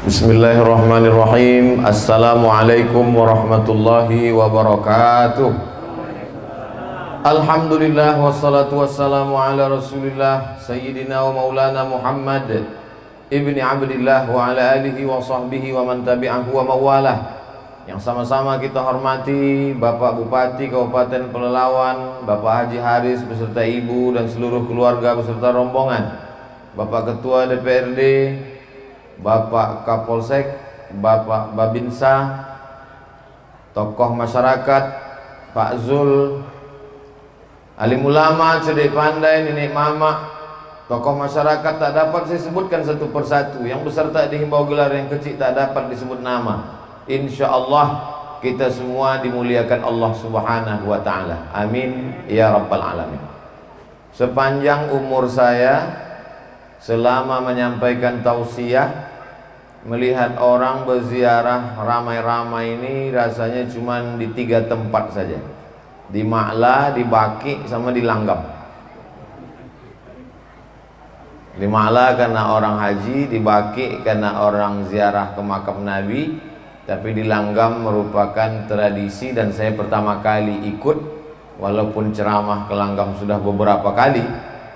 Bismillahirrahmanirrahim. Assalamualaikum warahmatullahi wabarakatuh. Alhamdulillah wassalatu wassalamu ala Rasulillah Sayyidina wa Maulana Muhammad ibni Abdillah wa ala alihi wa sahbihi wa man tabi'ahu wa mawalah. Yang sama-sama kita hormati Bapak Bupati Kabupaten Pelalawan, Bapak Haji Haris beserta Ibu dan seluruh keluarga beserta rombongan, Bapak Ketua DPRD, Bapak Kapolsek, Bapak Babinsa, tokoh masyarakat, Pak Zul, alim ulama, cerdik pandai, nenek mama, tokoh masyarakat tak dapat saya sebutkan satu persatu. Yang beserta dihimbau gelar, yang kecil tak dapat disebut nama. Insya Allah kita semua dimuliakan Allah Subhanahu wa Ta'ala. Amin ya Rabbal Alamin. Sepanjang umur saya, selama menyampaikan tausiah, melihat orang berziarah ramai-ramai ini rasanya cuma di 3 tempat saja, di Ma'la, di Baki, sama di Langgam. Di Ma'la karena orang haji, di Baki karena orang ziarah ke makam Nabi, tapi di Langgam merupakan tradisi dan saya pertama kali ikut, walaupun ceramah ke Langgam sudah beberapa kali,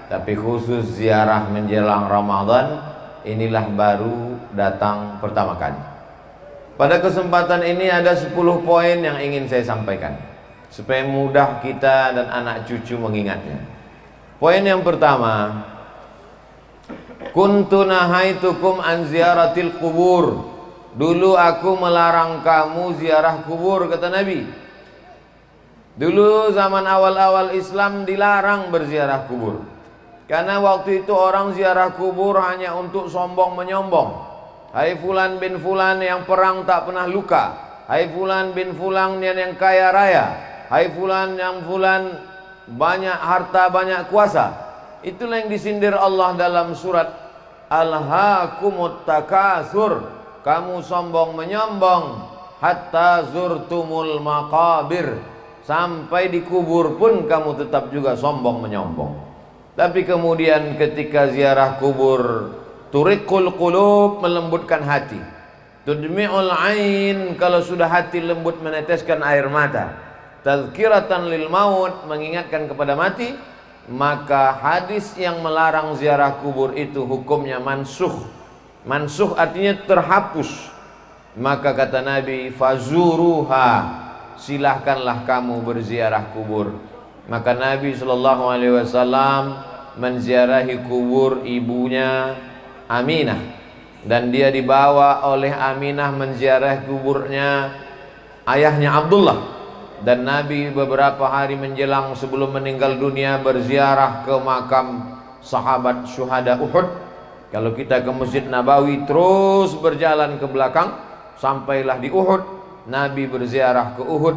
tapi khusus ziarah menjelang Ramadan inilah baru datang pertama kali. Pada kesempatan ini ada 10 poin yang ingin saya sampaikan supaya mudah kita dan anak cucu mengingatnya. Poin yang pertama, kuntu nahaitukum an ziyaratil kubur. Dulu aku melarang kamu ziarah kubur, kata Nabi. Dulu zaman awal-awal Islam dilarang berziarah kubur, karena waktu itu orang ziarah kubur hanya untuk sombong menyombong. Hai fulan bin fulan yang perang tak pernah luka, hai fulan bin fulan yang kaya raya, hai fulan yang fulan banyak harta banyak kuasa. Itulah yang disindir Allah dalam surat Alhaakumut Takatsur. Kamu sombong menyombong hatta zurtumul maqabir, sampai di kubur pun kamu tetap juga sombong menyombong. Tapi kemudian ketika ziarah kubur, turiqul qulub, melembutkan hati, tudmi'ul ain, kalau sudah hati lembut meneteskan air mata, tazkiratan lil maut, mengingatkan kepada mati, maka hadis yang melarang ziarah kubur itu hukumnya mansukh. Mansukh artinya terhapus. Maka kata Nabi, fazuruha, silahkanlah kamu berziarah kubur. Maka Nabi SAW menziarahi kubur ibunya Aminah, dan dia dibawa oleh Aminah menziarahi kuburnya ayahnya Abdullah. Dan Nabi beberapa hari menjelang sebelum meninggal dunia berziarah ke makam sahabat syuhada Uhud. Kalau kita ke Masjid Nabawi terus berjalan ke belakang, sampailah di Uhud. Nabi berziarah ke Uhud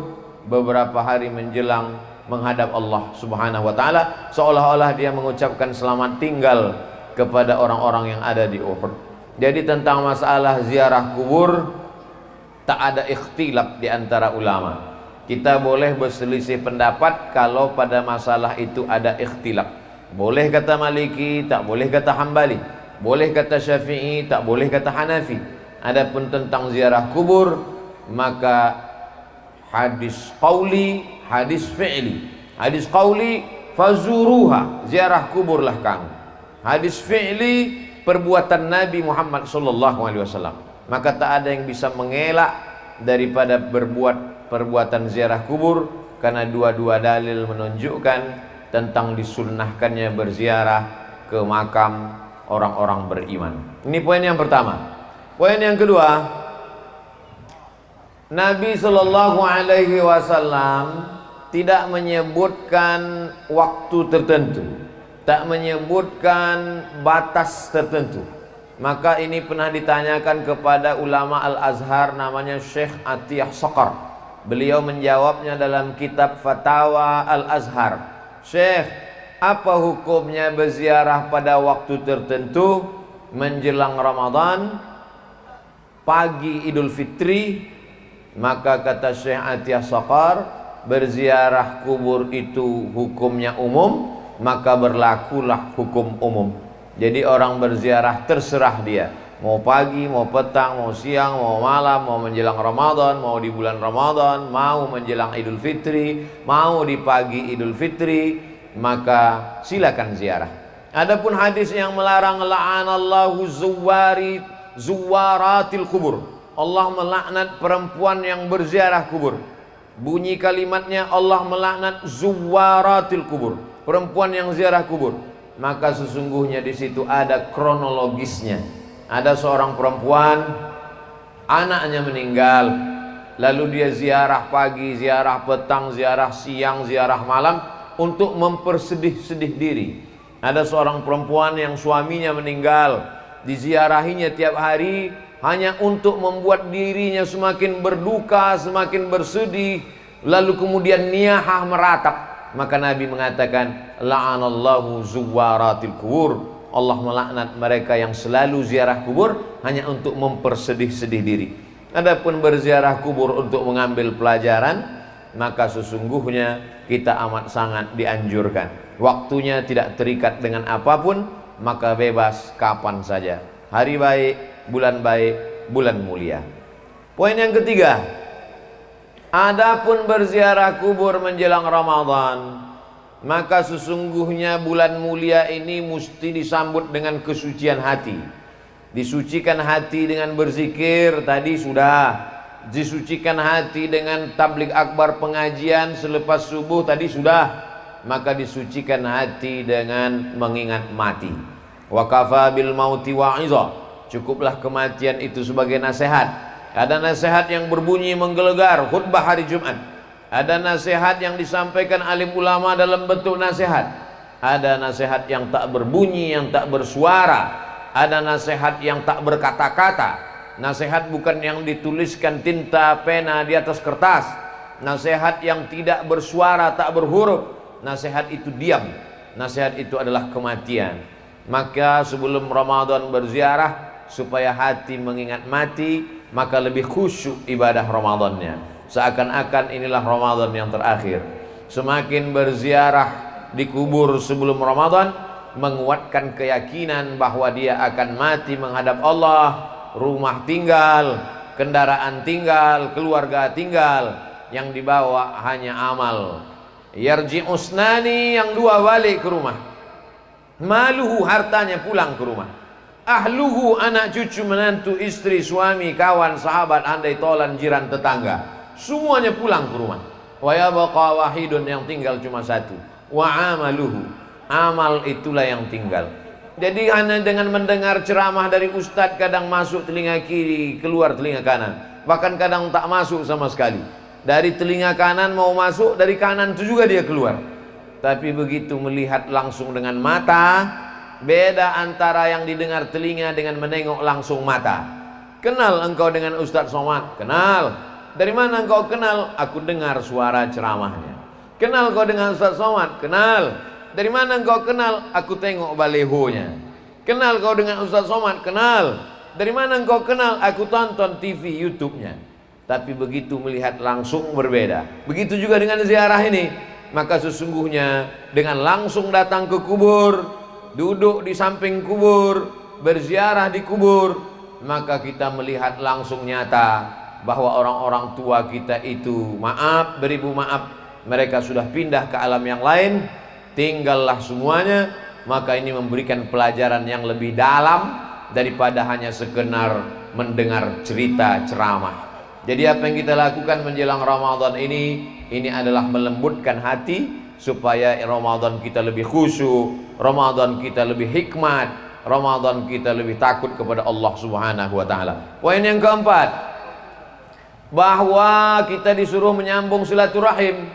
beberapa hari menjelang menghadap Allah Subhanahu wa Ta'ala, seolah-olah dia mengucapkan selamat tinggal kepada orang-orang yang ada di Uhud. Jadi tentang masalah ziarah kubur tak ada ikhtilaf di antara ulama. Kita boleh berselisih pendapat kalau pada masalah itu ada ikhtilaf. Boleh kata Maliki, tak boleh kata Hambali. Boleh kata Syafi'i, tak boleh kata Hanafi. Adapun tentang ziarah kubur, maka hadis qauli, hadis fi'li. Hadis qauli, fazuruha, ziarah kuburlah kamu. Hadis fi'li, perbuatan Nabi Muhammad SAW. Maka tak ada yang bisa mengelak daripada berbuat perbuatan ziarah kubur, karena dua-dua dalil menunjukkan tentang disunnahkannya berziarah ke makam orang-orang beriman. Ini poin yang pertama. Poin yang kedua, Nabi SAW tidak menyebutkan waktu tertentu, tak menyebutkan batas tertentu. Maka ini pernah ditanyakan kepada ulama Al-Azhar namanya Syekh Atiyah Saqar. Beliau menjawabnya dalam kitab Fatawa Al-Azhar. Syekh, apa hukumnya berziarah pada waktu tertentu menjelang Ramadan, pagi Idul Fitri? Maka kata Syekh Atiyah Saqar, berziarah kubur itu hukumnya umum, maka berlakulah hukum umum. Jadi orang berziarah terserah dia Mau pagi, mau petang, mau siang, mau malam, mau menjelang Ramadan, mau di bulan Ramadan, mau menjelang Idul Fitri, mau di pagi Idul Fitri, maka silakan ziarah. Adapun hadis yang melarang, la'anallahu zuwaratil kubur, Allah melaknat perempuan yang berziarah kubur. Bunyi kalimatnya, Allah melaknat zuwaratil kubur, perempuan yang ziarah kubur. Maka sesungguhnya di situ ada kronologisnya. Ada seorang perempuan, anaknya meninggal, lalu dia ziarah pagi, ziarah petang, ziarah siang, ziarah malam untuk mempersedih-sedih diri. Ada seorang perempuan yang suaminya meninggal, diziarahinya tiap hari hanya untuk membuat dirinya semakin berduka, semakin bersedih, lalu kemudian niyahah meratap. Maka Nabi mengatakan, la'anallahu zuwaratil kubur, Allah melaknat mereka yang selalu ziarah kubur hanya untuk mempersedih-sedih diri. Adapun berziarah kubur untuk mengambil pelajaran, maka sesungguhnya kita amat sangat dianjurkan. Waktunya tidak terikat dengan apapun, maka bebas kapan saja. Hari baik, bulan mulia. Poin yang ketiga, adapun berziarah kubur menjelang Ramadan, maka sesungguhnya bulan mulia ini mesti disambut dengan kesucian hati. Disucikan hati dengan berzikir, tadi sudah. Disucikan hati dengan tabligh akbar pengajian selepas subuh, tadi sudah. Maka disucikan hati dengan mengingat mati. Wa kafa bil mauti wa'iza, cukuplah kematian itu sebagai nasihat. Ada nasihat yang berbunyi menggelegar, khutbah hari Jumat. Ada nasihat yang disampaikan alim ulama dalam bentuk nasihat. Ada nasihat yang tak berbunyi, yang tak bersuara. Ada nasihat yang tak berkata-kata. Nasihat bukan yang dituliskan tinta pena di atas kertas. Nasihat yang tidak bersuara, tak berhuruf. Nasihat itu diam. Nasihat itu adalah kematian. Maka sebelum Ramadan berziarah, supaya hati mengingat mati, maka lebih khusyuk ibadah Ramadannya. Seakan-akan inilah Ramadan yang terakhir. Semakin berziarah di kubur sebelum Ramadan, menguatkan keyakinan bahwa dia akan mati menghadap Allah. Rumah tinggal, kendaraan tinggal, keluarga tinggal, yang dibawa hanya amal. Yarji'usnani, yang dua balik ke rumah. Maluhu, hartanya pulang ke rumah. Ahluhu, anak cucu menantu istri suami kawan sahabat andai tolan jiran tetangga, semuanya pulang ke rumah. Wa yabqa wahidun, yang tinggal cuma satu. Wa amaluhu, amal itulah yang tinggal. Jadi hanya dengan mendengar ceramah dari ustadz, kadang masuk telinga kiri, keluar telinga kanan. Bahkan kadang tak masuk sama sekali. Dari telinga kanan mau masuk, dari kanan itu juga dia keluar. Tapi begitu melihat langsung dengan mata, beda antara yang didengar telinga dengan menengok langsung mata. Kenal engkau dengan Ustadz Somad? Kenal. Dari mana engkau kenal? Aku dengar suara ceramahnya. Kenal kau dengan Ustadz Somad? Kenal. Dari mana engkau kenal? Aku tengok balehonya. Kenal kau dengan Ustadz Somad? Kenal. Dari mana engkau kenal? Aku tonton TV YouTube-nya. Tapi begitu melihat langsung berbeda. Begitu juga dengan ziarah ini. Maka sesungguhnya dengan langsung datang ke kubur, duduk di samping kubur, berziarah di kubur, maka kita melihat langsung nyata bahwa orang-orang tua kita itu, maaf beribu maaf, mereka sudah pindah ke alam yang lain, tinggallah semuanya. Maka ini memberikan pelajaran yang lebih dalam daripada hanya sekedar mendengar cerita ceramah. Jadi apa yang kita lakukan menjelang Ramadan ini adalah melembutkan hati supaya Ramadan kita lebih khusyuk, Ramadan kita lebih hikmat, Ramadan kita lebih takut kepada Allah Subhanahu wa taala. Poin yang keempat, bahwa kita disuruh menyambung silaturahim.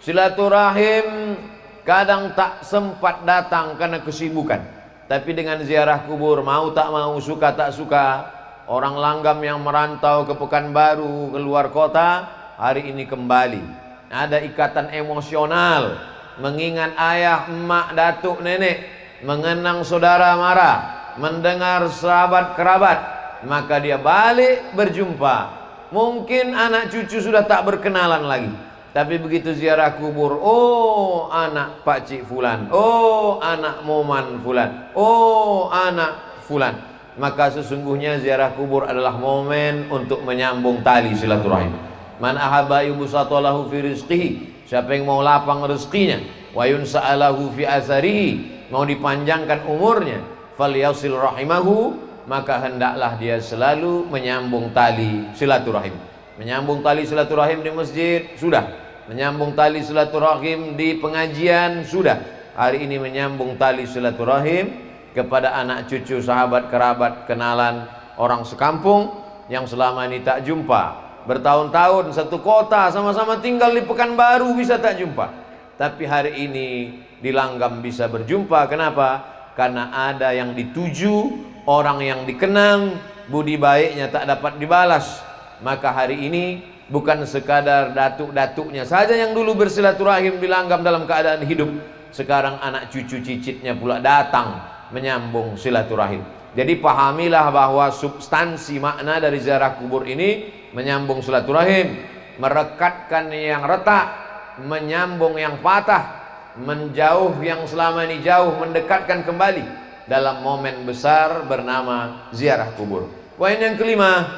Silaturahim kadang tak sempat datang karena kesibukan. Tapi dengan ziarah kubur, mau tak mau, suka tak suka, orang langgam yang merantau ke Pekanbaru, ke luar kota, hari ini kembali. Ada ikatan emosional, mengingat ayah, emak, datuk, nenek, mengenang saudara mara, mendengar sahabat kerabat, maka dia balik berjumpa. Mungkin anak cucu sudah tak berkenalan lagi, tapi begitu ziarah kubur, oh anak pakcik fulan, oh anak moman fulan, oh anak fulan, maka sesungguhnya ziarah kubur adalah momen untuk menyambung tali silaturahim. Man ahabba yubsatalahu fi rizqihi, siapa yang mau lapang rezekinya, wa yunsa'alahu fi atharihi, mau dipanjangkan umurnya, falyasil rahimahu, maka hendaklah dia selalu menyambung tali silaturahim. Menyambung tali silaturahim di masjid sudah, menyambung tali silaturahim di pengajian sudah. Hari ini menyambung tali silaturahim kepada anak cucu, sahabat, kerabat, kenalan, orang sekampung yang selama ini tak jumpa. Bertahun-tahun satu kota, sama-sama tinggal di Pekanbaru bisa tak jumpa. Tapi hari ini di Langgam bisa berjumpa. Kenapa? Karena ada yang dituju, orang yang dikenang, budi baiknya tak dapat dibalas. Maka hari ini bukan sekadar datuk-datuknya saja yang dulu bersilaturahim di Langgam dalam keadaan hidup. Sekarang anak cucu cicitnya pula datang menyambung silaturahim. Jadi pahamilah bahwa substansi makna dari ziarah kubur ini menyambung silaturahim, merekatkan yang retak, menyambung yang patah, menjauh yang selama ini jauh, mendekatkan kembali dalam momen besar bernama ziarah kubur. Poin yang kelima,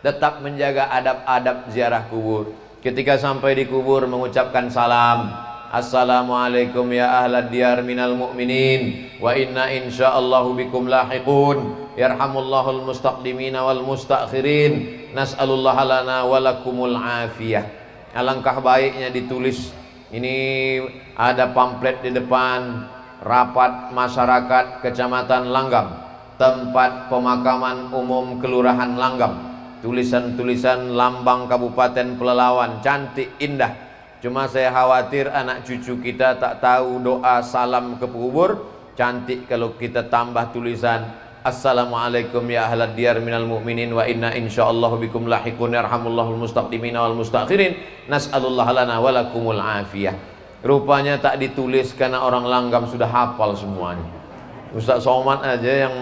tetap menjaga adab-adab ziarah kubur. Ketika sampai di kubur mengucapkan salam. Assalamualaikum ya ahlad diyar minal mu'minin wa inna insyaallahu bikum lahiqun yarhamullahul mustaqdimina wal mustakhirin nas'alullaha lana walakumul afiyah. Alangkah baiknya ditulis. Ini ada pamflet di depan rapat masyarakat Kecamatan Langgam, tempat pemakaman umum Kelurahan Langgam. Tulisan-tulisan lambang Kabupaten Pelalawan, cantik indah. Cuma saya khawatir anak cucu kita tak tahu doa salam ke kubur. Cantik kalau kita tambah tulisan Assalamualaikum ya ahlad diyar minal mu'minin wa inna insyaallahu bikum lahiqun yarhamullahul mustaqdimina wal mustakhirin nas'alullaha lana walakumul afiyah. Rupanya tak ditulis karena orang Langgam sudah hafal semuanya. Ustaz Somad aja yang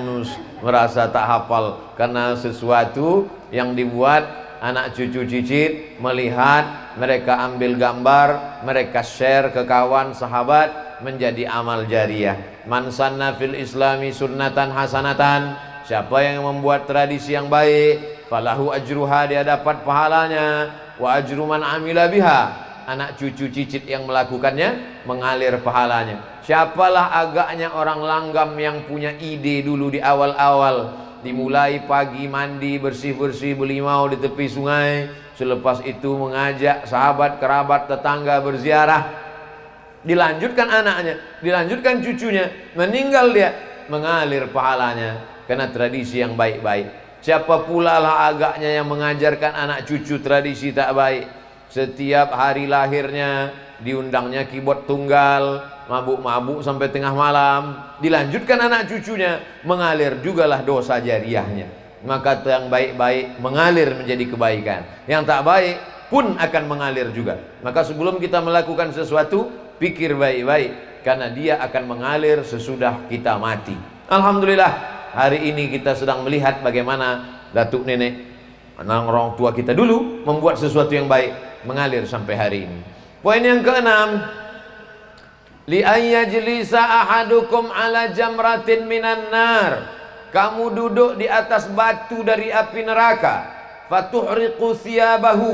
merasa tak hafal karena sesuatu yang dibuat anak cucu cicit melihat, mereka ambil gambar, mereka share ke kawan sahabat, menjadi amal jariah. Man sanna fil islami sunnatan hasanatan, siapa yang membuat tradisi yang baik, falahu ajruha, dia dapat pahalanya, wa ajru man amila biha, anak cucu cicit yang melakukannya mengalir pahalanya. Siapalah agaknya orang Langgam yang punya ide dulu di awal-awal, dimulai pagi mandi bersih-bersih belimau di tepi sungai, selepas itu mengajak sahabat, kerabat, tetangga berziarah, dilanjutkan anaknya, dilanjutkan cucunya, meninggal dia, mengalir pahalanya karena tradisi yang baik-baik. Siapa pula lah agaknya yang mengajarkan anak cucu tradisi tak baik? Setiap hari lahirnya diundangnya keyboard tunggal, mabuk-mabuk sampai tengah malam, dilanjutkan anak cucunya, mengalir jugalah dosa jariahnya. Maka yang baik-baik mengalir menjadi kebaikan, yang tak baik pun akan mengalir juga. Maka sebelum kita melakukan sesuatu, pikir baik-baik, karena dia akan mengalir sesudah kita mati. Alhamdulillah, hari ini kita sedang melihat bagaimana datuk nenek, orang tua kita dulu membuat sesuatu yang baik, mengalir sampai hari ini. Poin yang keenam, li ayyajlisa ahadukum ala jamratin minan nar, kamu duduk di atas batu dari api neraka, fatuhriqu thiyabahu,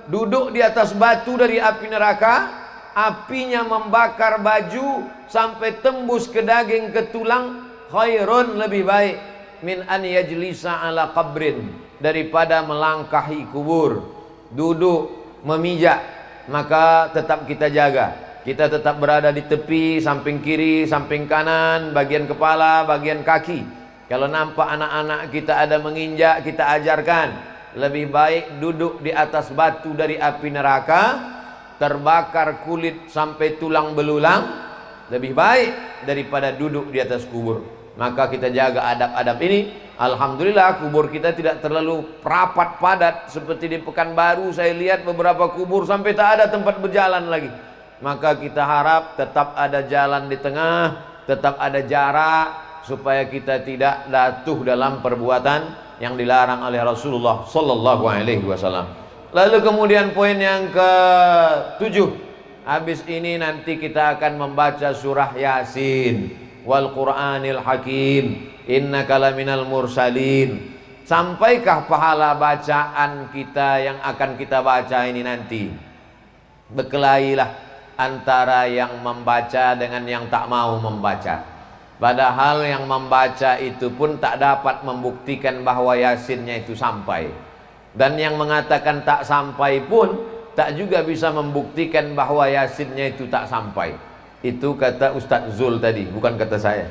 duduk di atas batu dari api neraka, apinya membakar baju sampai tembus ke daging, ke tulang, khairun, lebih baik, min an yajlisa ala qabrin, daripada melangkahi kubur. Duduk memijak, maka tetap kita jaga, kita tetap berada di tepi, samping kiri, samping kanan, bagian kepala, bagian kaki. Kalau nampak anak-anak kita ada menginjak, kita ajarkan, lebih baik duduk di atas batu dari api neraka, terbakar kulit sampai tulang belulang, lebih baik daripada duduk di atas kubur. Maka kita jaga adab-adab ini. Alhamdulillah kubur kita tidak terlalu rapat padat seperti di Pekanbaru. Saya lihat beberapa kubur sampai tak ada tempat berjalan lagi. Maka kita harap tetap ada jalan di tengah, tetap ada jarak, supaya kita tidak jatuh dalam perbuatan yang dilarang oleh Rasulullah sallallahu alaihi wasallam. Lalu kemudian poin yang ke-7, habis ini nanti kita akan membaca surah Yasin. wal Qur'anil hakim innaka laminal mursalin. Sampaikah pahala bacaan kita yang akan kita baca ini nanti? Berkelailah antara yang membaca dengan yang tak mau membaca. Padahal yang membaca itu pun tak dapat membuktikan bahwa Yasinnya itu sampai. Dan yang mengatakan tak sampai pun tak juga bisa membuktikan bahwa Yasinnya itu tak sampai. Itu kata Ustadz Zul tadi, bukan kata saya.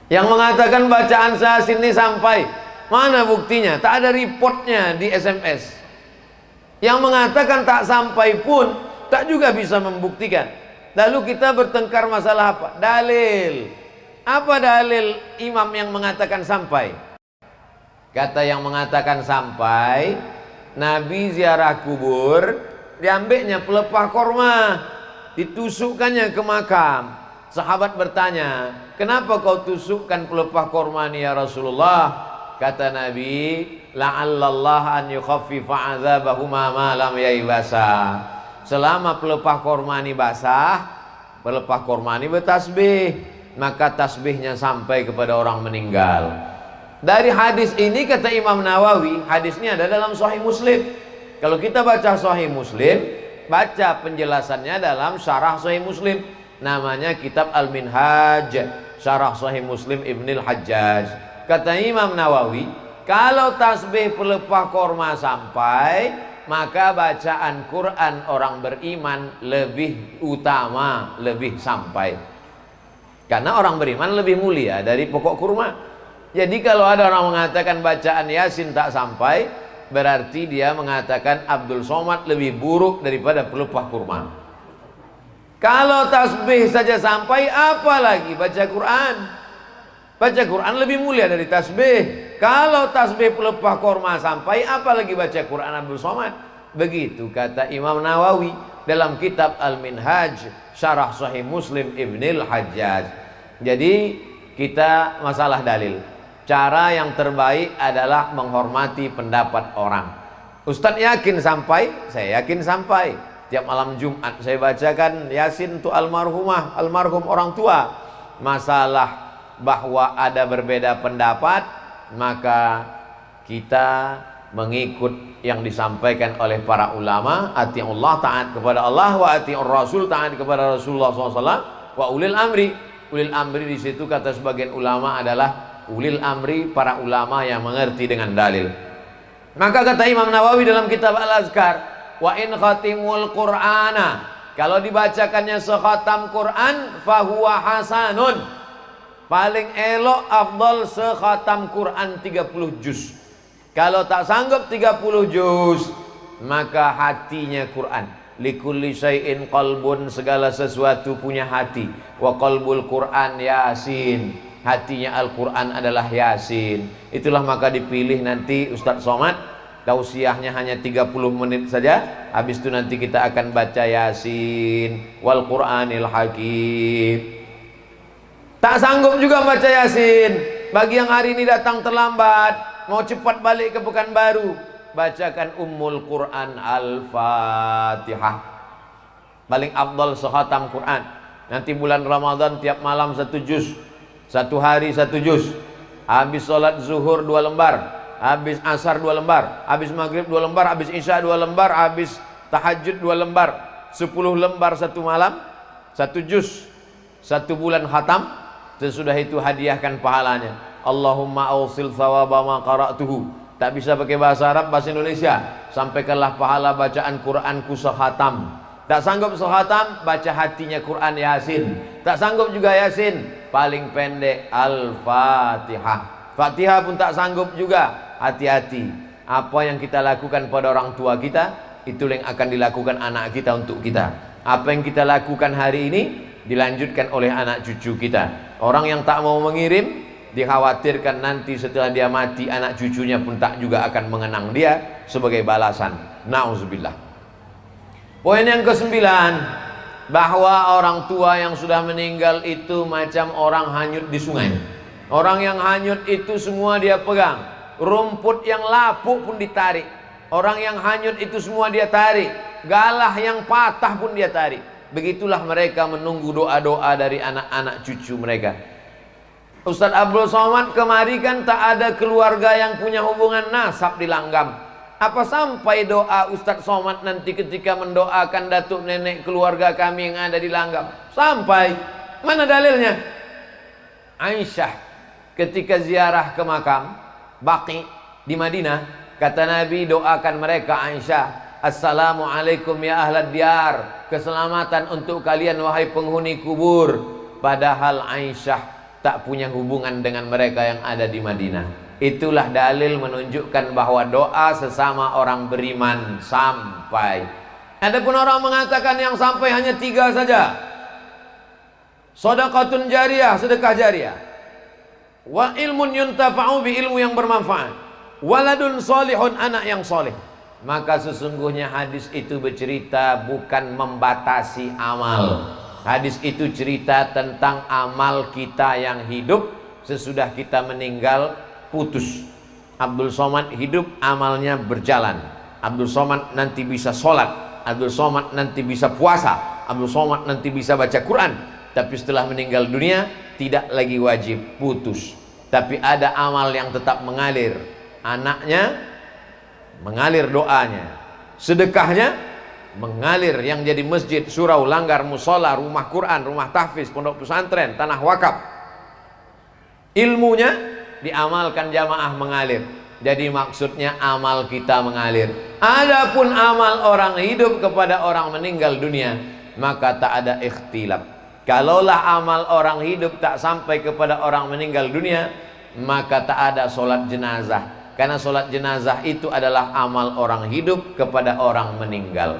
Yang mengatakan bacaan Yasin ini sampai, mana buktinya? Tak ada reportnya di SMS. Yang mengatakan tak sampai pun tak juga bisa membuktikan. Lalu kita bertengkar masalah apa? Dalil. Apa dalil imam yang mengatakan sampai? Kata yang mengatakan sampai, Nabi ziarah kubur, diambilnya pelepah korma, ditusukkannya ke makam. Sahabat bertanya, kenapa kau tusukkan pelepah korma ini ya Rasulullah? Kata Nabi, la'allallah an yukhaffifa adzabahuma ma lam yaibasa. Selama pelepah korma ini basah, pelepah korma ini bertasbih, maka tasbihnya sampai kepada orang meninggal. Dari hadis ini kata Imam Nawawi, hadisnya ada dalam Sahih Muslim. Kalau kita baca Sahih Muslim, baca penjelasannya dalam Syarah Sahih Muslim. Namanya kitab Al-Minhaj, Syarah Sahih Muslim Ibnul Hajjaj. Kata Imam Nawawi, kalau tasbih pelepah korma sampai, maka bacaan Quran orang beriman lebih utama, lebih sampai. Karena orang beriman lebih mulia dari pokok kurma. Jadi kalau ada orang mengatakan bacaan Yasin tak sampai, berarti dia mengatakan Abdul Somad lebih buruk daripada pelepah kurma. Kalau tasbih saja sampai, apalagi baca Quran? Baca Quran lebih mulia dari tasbih. Kalau tasbih pelepah korma sampai, apalagi baca Quran Abdul Somad. Begitu kata Imam Nawawi dalam kitab Al-Minhaj, Syarah Sahih Muslim Ibnul Hajjaj. Jadi kita masalah dalil. Cara yang terbaik adalah menghormati pendapat orang. Ustadz yakin sampai, saya yakin sampai. Tiap malam Jumat saya bacakan Yasin untuk almarhumah, almarhum orang tua. Masalah bahwa ada berbeda pendapat, maka kita mengikut yang disampaikan oleh para ulama. Ati'ullah, taat kepada Allah, wa ati'ur rasul, taat kepada Rasulullah SAW, wa ulil amri. Ulil amri di situ kata sebagian ulama adalah ulil amri, para ulama yang mengerti dengan dalil. Maka kata Imam Nawawi dalam kitab Al-Azkar, wa in khatimul Qur'ana, kalau dibacakannya sekhatam Quran, fahuwa hasanun, paling elok afdal sekhatam Quran 30 juz. Kalau tak sanggup 30 juz, maka hatinya Quran. Likulli syai'in qalbun, segala sesuatu punya hati. Wa qalbul Quran Yasin, hatinya Al-Quran adalah Yasin. Itulah maka dipilih nanti Ustadz Somad, tausiahnya hanya 30 menit saja. Habis itu nanti kita akan baca Yasin wal Qur'anil Hakim. Tak sanggup juga baca Yasin, bagi yang hari ini datang terlambat, mau cepat balik ke Pekanbaru, bacakan Ummul Quran Al-Fatihah. Paling afdal sekhatam Quran. Nanti bulan Ramadan tiap malam 1 juz, 1 hari 1 juz. Habis sholat zuhur 2 lembar, habis asar 2 lembar, habis maghrib 2 lembar, habis isya 2 lembar, habis tahajud 2 lembar. 10 lembar 1 malam, 1 juz, 1 bulan khatam. Sesudah itu hadiahkan pahalanya. Allahumma awsil thawaba ma qara'tuhu. Tak bisa pakai bahasa Arab, bahasa Indonesia. Sampaikanlah pahala bacaan Quranku sekhatam. Tak sanggup sekhatam, baca hatinya Quran Yasin. Tak sanggup juga Yasin, paling pendek Al-Fatihah. Fatihah pun tak sanggup juga, hati-hati. Apa yang kita lakukan pada orang tua kita, itu yang akan dilakukan anak kita untuk kita. Apa yang kita lakukan hari ini, dilanjutkan oleh anak cucu kita. Orang yang tak mau mengirim, dikhawatirkan nanti setelah dia mati, anak cucunya pun tak juga akan mengenang dia sebagai balasan. Na'udzubillah. Poin yang ke-9, bahwa orang tua yang sudah meninggal itu macam orang hanyut di sungai. Orang yang hanyut itu semua dia pegang. Rumput yang lapuk pun ditarik. Orang yang hanyut itu semua dia tarik. Galah yang patah pun dia tarik. Begitulah mereka menunggu doa-doa dari anak-anak cucu mereka. Ustadz Abdul Somad kemari kan tak ada keluarga yang punya hubungan nasab di Langgam. Apa sampai doa Ustadz Somad nanti ketika mendoakan datuk nenek keluarga kami yang ada di Langgam? Sampai. Mana dalilnya? Aisyah ketika ziarah ke makam Baqi di Madinah, kata Nabi, doakan mereka Aisyah, Assalamualaikum ya ahlad diyar, keselamatan untuk kalian wahai penghuni kubur. Padahal Aisyah tak punya hubungan dengan mereka yang ada di Madinah. Itulah dalil menunjukkan bahwa doa sesama orang beriman sampai. Adapun orang mengatakan yang sampai hanya 3 saja. Shadaqatun jariyah, sedekah jariyah. Wa ilmun yuntafa'u bi, ilmu yang bermanfaat. Waladun solihun, anak yang soleh. Maka sesungguhnya hadis itu bercerita bukan membatasi amal. Hadis itu cerita tentang amal kita yang hidup sesudah kita meninggal putus. Abdul Somad hidup, amalnya berjalan. Abdul Somad nanti bisa sholat, Abdul Somad nanti bisa puasa, Abdul Somad nanti bisa baca Quran. Tapi setelah meninggal dunia tidak lagi wajib, putus. Tapi ada amal yang tetap mengalir. Anaknya mengalir, doanya, sedekahnya mengalir, yang jadi masjid, surau, langgar, musola, rumah Quran, rumah tahfiz, pondok pesantren, tanah wakaf. Ilmunya diamalkan jamaah, mengalir. Jadi maksudnya amal kita mengalir. Adapun amal orang hidup kepada orang meninggal dunia, maka tak ada ikhtilaf. Kalaulah amal orang hidup tak sampai kepada orang meninggal dunia, maka tak ada sholat jenazah. Karena sholat jenazah itu adalah amal orang hidup kepada orang meninggal.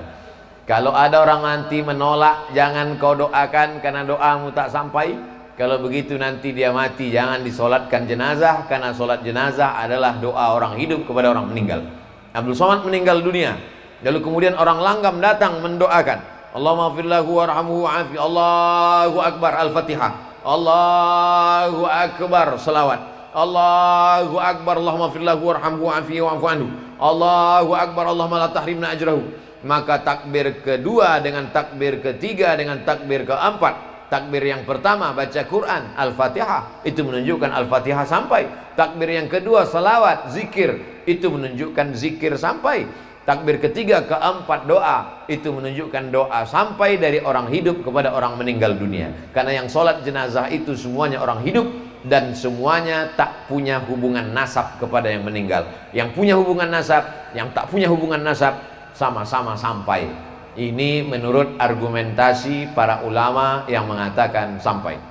Kalau ada orang nanti menolak, jangan kau doakan karena doamu tak sampai. Kalau begitu nanti dia mati, jangan disolatkan jenazah, karena sholat jenazah adalah doa orang hidup kepada orang meninggal. Abdul Somad meninggal dunia, lalu kemudian orang Langgam datang mendoakan, Allahumma firlahu warhamhu wa'afi, Allahu Akbar, Al-Fatihah, Allahu Akbar, salawat, Allahu Akbar, Allahumma firlahu warhamhu wa'afi wa'afu anhu, Allahu Akbar, Allahumma la tahrimna ajrahu. Maka takbir kedua dengan takbir ketiga dengan takbir keempat, takbir yang pertama baca Quran, Al-Fatihah, itu menunjukkan Al-Fatihah sampai. Takbir yang kedua salawat, zikir, itu menunjukkan zikir sampai. Takbir ketiga keempat doa, itu menunjukkan doa sampai dari orang hidup kepada orang meninggal dunia. Karena yang sholat jenazah itu semuanya orang hidup, dan semuanya tak punya hubungan nasab kepada yang meninggal. Yang punya hubungan nasab, yang tak punya hubungan nasab, sama-sama sampai. Ini menurut argumentasi para ulama yang mengatakan sampai.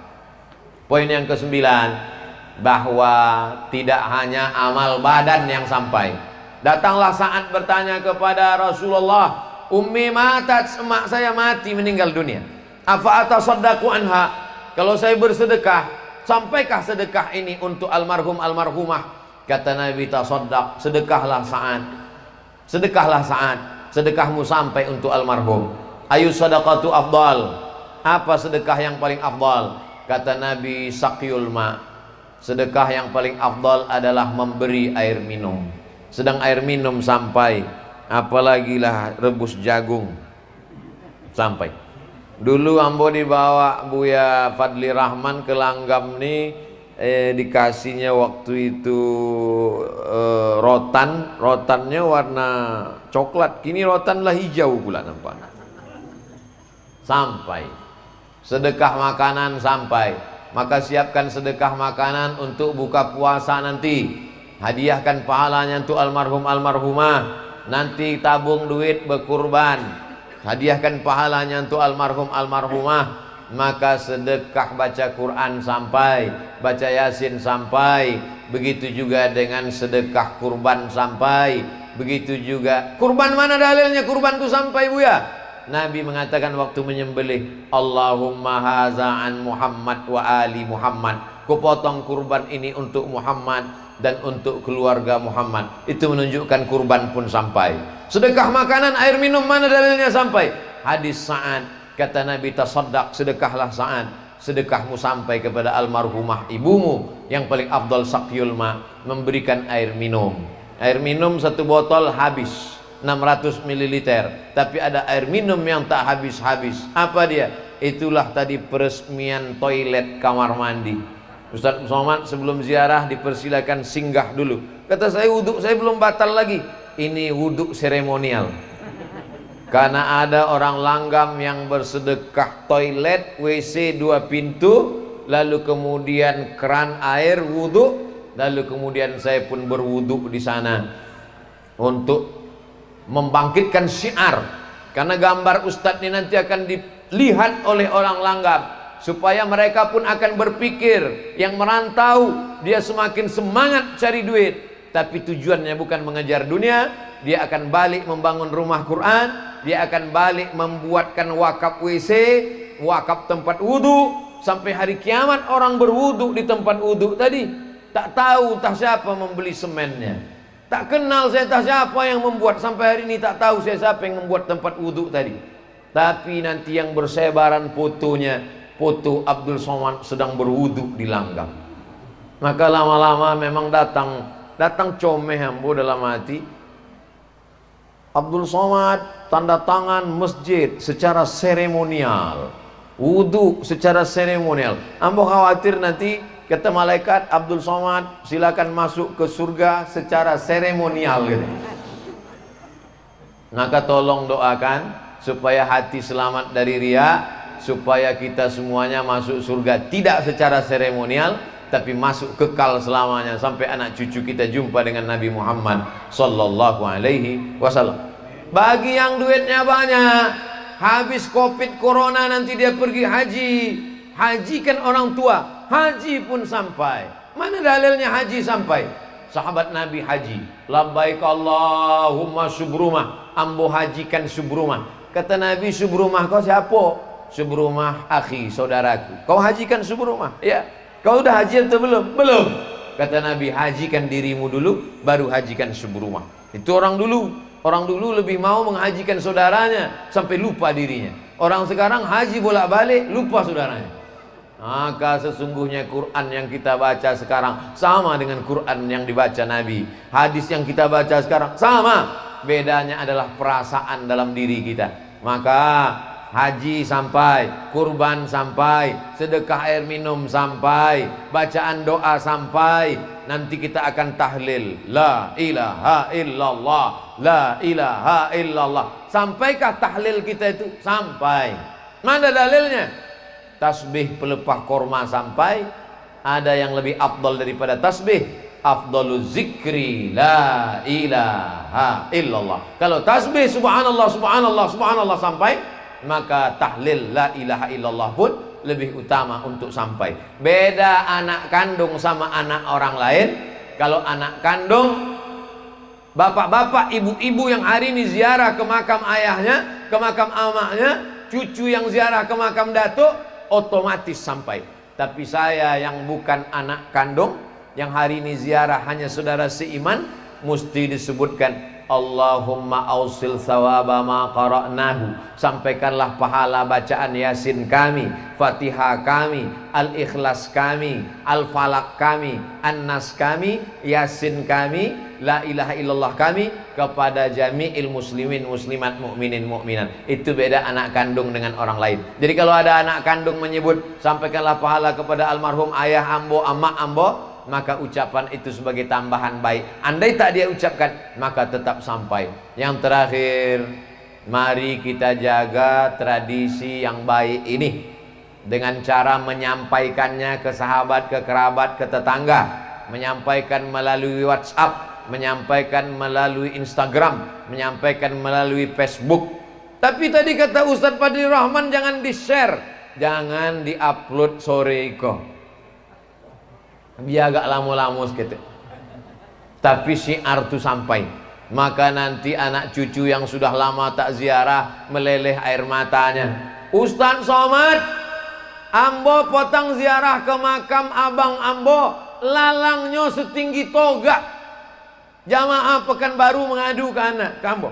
Poin yang ke-9, bahwa tidak hanya amal badan yang sampai. Datanglah saat bertanya kepada Rasulullah, Ummi matat, emak saya mati, meninggal dunia. Afa atasaddaqu anha, kalau saya bersedekah, sampaikah sedekah ini untuk almarhum almarhumah? Kata Nabi, tasaddaq, sedekahlah saat, sedekahlah saat, sedekahmu sampai untuk almarhum. Ayu sadaqatu afdal, apa sedekah yang paling afdal? Kata Nabi, saqyul ma, sedekah yang paling afdal adalah memberi air minum. Sedang air minum sampai, apalagi lah rebus jagung sampai. Dulu ambo dibawa Buya Fadli Rahman ke Langgam nih, dikasihnya waktu itu rotan, rotannya warna coklat, kini rotan lah hijau pula nampak. Sampai sedekah makanan sampai, maka siapkan sedekah makanan untuk buka puasa nanti. Hadiahkan pahalanya untuk almarhum almarhumah. Nanti tabung duit berkurban, hadiahkan pahalanya untuk almarhum almarhumah. Maka sedekah baca Quran sampai, baca Yasin sampai. Begitu juga dengan sedekah kurban sampai. Begitu juga kurban, mana dalilnya kurban itu sampai Buya? Nabi mengatakan waktu menyembelih, Allahumma haza an Muhammad wa ali Muhammad, kupotong kurban ini untuk Muhammad dan untuk keluarga Muhammad. Itu menunjukkan kurban pun sampai. Sedekah makanan, air minum, mana dalilnya sampai? Hadis Sa'ad, kata Nabi, tasaddaq, sedekahlah Sa'ad, sedekahmu sampai kepada almarhumah ibumu. Yang paling afdal saqyul ma, memberikan air minum. Air minum 1 botol habis, 600 ml, tapi ada air minum yang tak habis-habis. Apa dia? Itulah tadi peresmian toilet kamar mandi. Ustaz Somad sebelum ziarah dipersilakan singgah dulu. Kata saya, wudhu saya belum batal lagi. Ini wudhu seremonial. Karena ada orang langgam yang bersedekah toilet WC 2 pintu, lalu kemudian keran air wudhu, lalu kemudian saya pun berwudhu di sana untuk membangkitkan syiar, karena gambar Ustadz ini nanti akan dilihat oleh orang langgam, supaya mereka pun akan berpikir, yang merantau dia semakin semangat cari duit, tapi tujuannya bukan mengejar dunia. Dia akan balik membangun rumah Quran, dia akan balik membuatkan wakaf WC, wakaf tempat wudhu, sampai hari kiamat orang berwudhu di tempat wudhu tadi. Tak tahu tak siapa membeli semennya, tak kenal saya tak siapa yang membuat, sampai hari ini tak tahu saya siapa yang membuat tempat wudhu tadi. Tapi nanti yang bersebaran fotonya, foto Abdul Somad sedang berwudhu di langgam. Maka lama-lama memang datang comeh ambo dalam hati. Abdul Somad tanda tangan masjid secara seremonial, wudhu secara seremonial. Ambo khawatir nanti kata malaikat, Abdul Somad silakan masuk ke surga secara seremonial gitu. Maka tolong doakan supaya hati selamat dari riya, supaya kita semuanya masuk surga tidak secara seremonial, tapi masuk kekal selamanya sampai anak cucu kita jumpa dengan Nabi Muhammad sallallahu alaihi wasallam. Bagi yang duitnya banyak, habis Covid corona nanti dia pergi haji. Haji kan orang tua, haji pun sampai. Mana dalilnya haji sampai? Sahabat Nabi haji, labbaik Allahumma subrumah, ambo hajikan subrumah. Kata Nabi, subrumah kau siapa? Subrumah akhi, saudaraku. Kau hajikan subrumah? Ya. Kau udah haji atau belum? Belum. Kata Nabi, hajikan dirimu dulu, baru hajikan subrumah. Itu orang dulu. Orang dulu lebih mau menghajikan saudaranya sampai lupa dirinya. Orang sekarang haji bolak-balik, lupa saudaranya. Maka sesungguhnya Quran yang kita baca sekarang sama dengan Quran yang dibaca Nabi. Hadis yang kita baca sekarang sama. Bedanya adalah perasaan dalam diri kita. Maka haji sampai, kurban sampai, sedekah air minum sampai, bacaan doa sampai. Nanti kita akan tahlil la ilaha illallah, la ilaha illallah. Sampaikah tahlil kita itu? Sampai. Mana dalilnya? Tasbih pelepah korma sampai. Ada yang lebih afdal daripada tasbih, afdalu zikri la ilaha illallah. Kalau tasbih subhanallah subhanallah subhanallah sampai, maka tahlil la ilaha illallah pun lebih utama untuk sampai. Beda anak kandung sama anak orang lain. Kalau anak kandung, bapak-bapak, ibu-ibu yang hari ini ziarah ke makam ayahnya, ke makam amaknya, cucu yang ziarah ke makam datuk, otomatis sampai. Tapi saya yang bukan anak kandung, yang hari ini ziarah hanya saudara seiman, mesti disebutkan Allahumma ausil sawaba ma qara'nahu. Sampaikanlah pahala bacaan Yasin kami, Fatihah kami, Al-Ikhlas kami, Al-Falaq kami, An-Nas kami, Yasin kami, La ilaha illallah kami kepada jami'il muslimin muslimat mu'minin mu'minat. Itu beda anak kandung dengan orang lain. Jadi kalau ada anak kandung menyebut sampaikanlah pahala kepada almarhum ayah ambo, amak ambo, maka ucapan itu sebagai tambahan baik. Andai tak dia ucapkan, maka tetap sampai. Yang terakhir, mari kita jaga tradisi yang baik ini dengan cara menyampaikannya ke sahabat, ke kerabat, ke tetangga, menyampaikan melalui WhatsApp, menyampaikan melalui Instagram, menyampaikan melalui Facebook. Tapi tadi kata Ustadz Fadli Rahman, jangan di-share, jangan di-upload sore iko, biar agak lama-lama sedikit. Tapi syiar itu sampai. Maka nanti anak cucu yang sudah lama tak ziarah meleleh air matanya. Ustadz Somad, ambo potong ziarah ke makam abang ambo, lalangnya setinggi toga. Jamaah Pekanbaru mengadu ke anak kambo,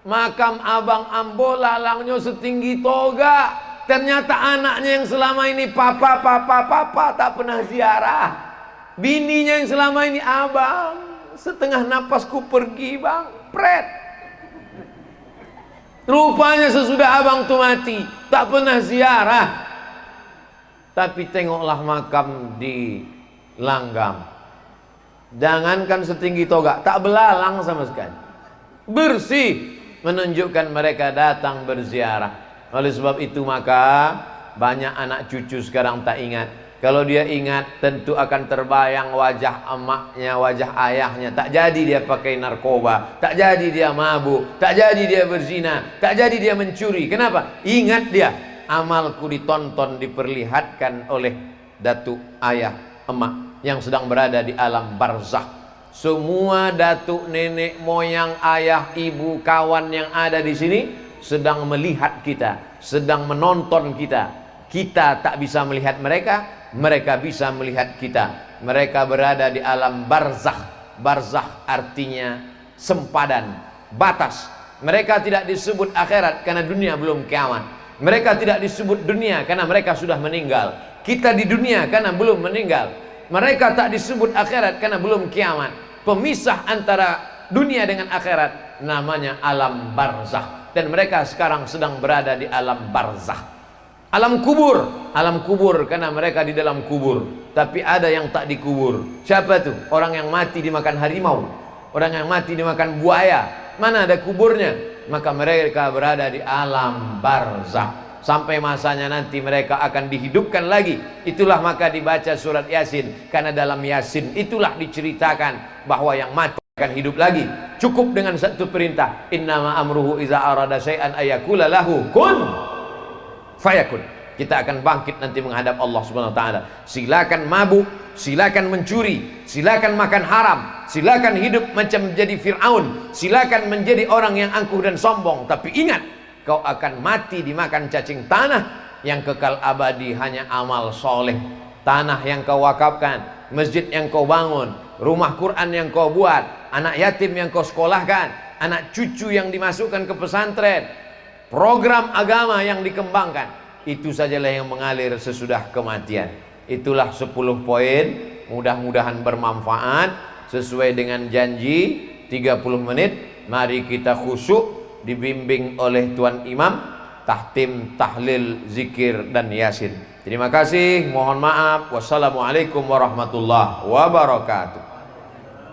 makam abang ambo lalangnya setinggi toga. Ternyata anaknya yang selama ini papa tak pernah ziarah. Bininya yang selama ini abang, setengah napasku pergi bang, pret. Rupanya sesudah abang tuh mati tak pernah ziarah. Tapi tengoklah makam di Langgam, jangankan setinggi toga, tak belalang sama sekali, bersih, menunjukkan mereka datang berziarah. Oleh sebab itu maka banyak anak cucu sekarang tak ingat. Kalau dia ingat tentu akan terbayang wajah emaknya, wajah ayahnya. Tak jadi dia pakai narkoba, tak jadi dia mabuk, tak jadi dia berzina, tak jadi dia mencuri. Kenapa? Ingat dia, amalku ditonton, diperlihatkan oleh datuk ayah emak yang sedang berada di alam barzakh. Semua datuk, nenek, moyang, ayah, ibu, kawan yang ada di sini sedang melihat kita, sedang menonton kita. Kita tak bisa melihat mereka, mereka bisa melihat kita. Mereka berada di alam barzakh. Barzakh artinya sempadan, batas. Mereka tidak disebut akhirat karena dunia belum kiamat. Mereka tidak disebut dunia karena mereka sudah meninggal. Kita di dunia karena belum meninggal. Mereka tak disebut akhirat karena belum kiamat. Pemisah antara dunia dengan akhirat namanya alam barzakh. Dan mereka sekarang sedang berada di alam barzakh. Alam kubur karena mereka di dalam kubur. Tapi ada yang tak dikubur. Siapa tuh? Orang yang mati dimakan harimau, orang yang mati dimakan buaya. Mana ada kuburnya? Maka mereka berada di alam barzakh sampai masanya nanti mereka akan dihidupkan lagi. Itulah maka dibaca surat Yasin, karena dalam Yasin itulah diceritakan bahwa yang mati akan hidup lagi. Cukup dengan satu perintah, innama amruhu iza arada syai'an ayakula lahu kun fayakun. Kita akan bangkit nanti menghadap Allah Subhanahu wa taala. Silakan mabuk, silakan mencuri, silakan makan haram, silakan hidup macam menjadi Firaun, silakan menjadi orang yang angkuh dan sombong, tapi ingat, kau akan mati dimakan cacing tanah. Yang kekal abadi hanya amal soleh. Tanah yang kau wakafkan, masjid yang kau bangun, rumah Quran yang kau buat, anak yatim yang kau sekolahkan, anak cucu yang dimasukkan ke pesantren, program agama yang dikembangkan, itu sajalah yang mengalir sesudah kematian. Itulah 10 poin, mudah-mudahan bermanfaat. Sesuai dengan janji 30 menit, mari kita khusyuk, dibimbing oleh Tuan Imam, tahtim, tahlil, zikir dan yasin. Terima kasih, mohon maaf. Wassalamualaikum warahmatullahi wabarakatuh.